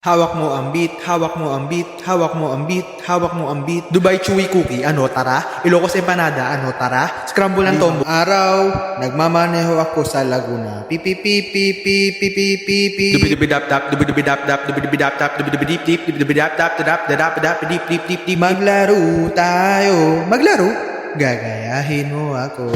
Hawak mo ang beat, hawak mo ang beat, hawak mo ang beat, hawak mo ang beat. Dubai Chewy Cookie, ano tara? Ilocos Empanada, ano tara? Scramble ng tombo. Araw, nagmamaneho ako sa Laguna. Pipi pipi pipi pipi pipi. Dubi dubi dap dap, dubi dubi dap dap, dubi dubi dap dap, dubi dubi dip dip, dubi dubi dap dap dap dap dap dip dip dip dip. Maglaro tayo. Maglaro? Gagayahin mo ako.